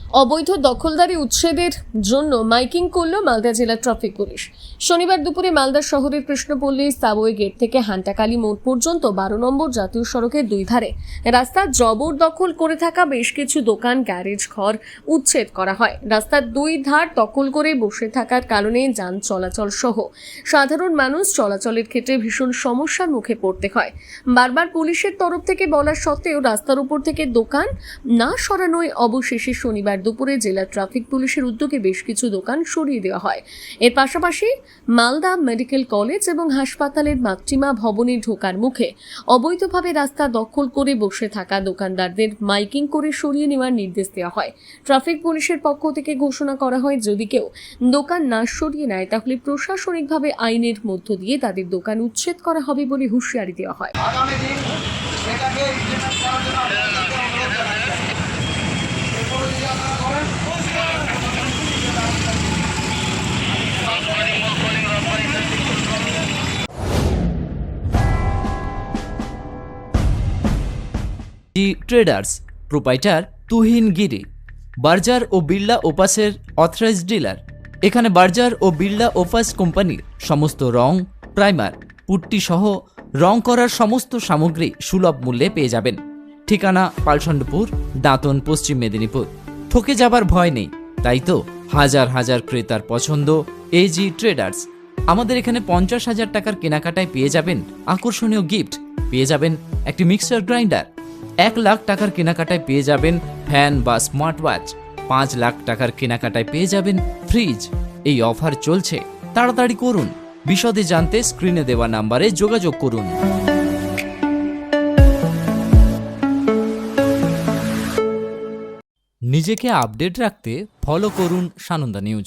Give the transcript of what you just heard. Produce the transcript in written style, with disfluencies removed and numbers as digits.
অবৈধ দখলদারি উচ্ছেদের জন্য মাইকিং করল মালদা জেলা ট্রাফিক পুলিশ। শনিবার দুপুরে মালদা শহরের কৃষ্ণপল্লী সাবওয়ে গেট থেকে হান্টাকালী মোড় পর্যন্ত 12 নম্বর জাতীয় সড়কের দুই ধারে রাস্তা জবরদখল করে থাকা বেশ কিছু দোকান, গ্যারেজ ঘর উচ্ছেদ করা হয়। রাস্তার দুই ধার দখল করে বসে থাকার কারণে যান চলাচল সহ সাধারণ মানুষ চলাচলের ক্ষেত্রে ভীষণ সমস্যার মুখে পড়তে হয়। বারবার পুলিশের তরফ থেকে বলা সত্ত্বেও রাস্তার উপর থেকে দোকান না সরানোয় অবশেষে শনিবার দুপুরে জেলা ট্রাফিক পুলিশের উদ্যোগে বেশ কিছু দোকান সরিয়ে দেওয়া হয়। এর পাশাপাশি মালদা মেডিকেল কলেজ এবং হাসপাতালের মাতৃমা ভবনে ঢোকার মুখে অবৈধভাবে রাস্তা দখল করে বসে থাকা দোকানদারদের মাইকিং করে সরিয়ে নেওয়ার নির্দেশ দেওয়া হয়। ট্রাফিক পুলিশের পক্ষ থেকে ঘোষণা করা হয়, যদি কেউ দোকান না সরিয়ে নেয় তাহলে প্রশাসনিকভাবে আইনের মধ্য দিয়ে তাদের দোকান উচ্ছেদ করা হবে বলে হুঁশিয়ারি দেওয়া হয়। ট্রেডার্স প্রোপাইটার তুহিন গিরি, বার্জার ও বিড়লা ওপাসের অথরাইজড ডিলার। এখানে বার্জার ও বিড়লা ওপাস কোম্পানির সমস্ত রং, প্রাইমার, পুট্টি সহ রং করার সমস্ত সামগ্রী সুলভ মূল্যে পেয়ে যাবেন। ঠিকানা পালসন্ডপুর, দাঁতন, পশ্চিম মেদিনীপুর। ঠকে যাবার ভয় নেই, তাই তো হাজার হাজার ক্রেতার পছন্দ এজি ট্রেডার্স। আমাদের এখানে 50,000 টাকার কেনাকাটায় পেয়ে যাবেন আকর্ষণীয় গিফট, পেয়ে যাবেন একটি মিক্সার গ্রাইন্ডার। 1 লাখ টাকার কেনাকাটায় পেয়ে যাবেন ফ্যান বা স্মার্ট ওয়াচ। 5 লাখ টাকার কেনাকাটায় পেয়ে যাবেন ফ্রিজ। এই অফার চলছে, তাড়াতাড়ি করুন। বিশদে জানতে স্ক্রিনে দেওয়া নাম্বারে যোগাযোগ করুন। নিজেকে আপডেট রাখতে ফলো করুন সানন্দা নিউজ।